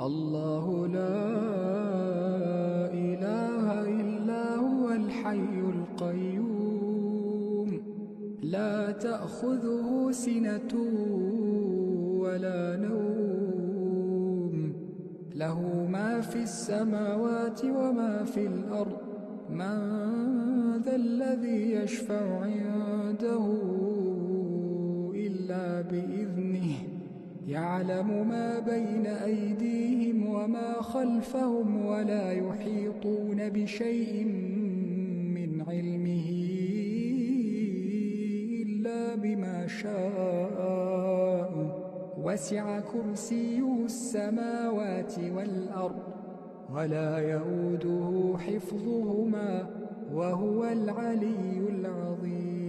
الله لا إله إلا هو الحي القيوم لا تأخذه سنة ولا نوم له ما في السماوات وما في الأرض من ذا الذي يشفع عنده إلا بإذنه يعلم ما بين أيديهم وما خلفهم ولا يحيطون بشيء من علمه إلا بما شاء وسع كرسيه السماوات والأرض ولا يؤوده حفظهما وهو العلي العظيم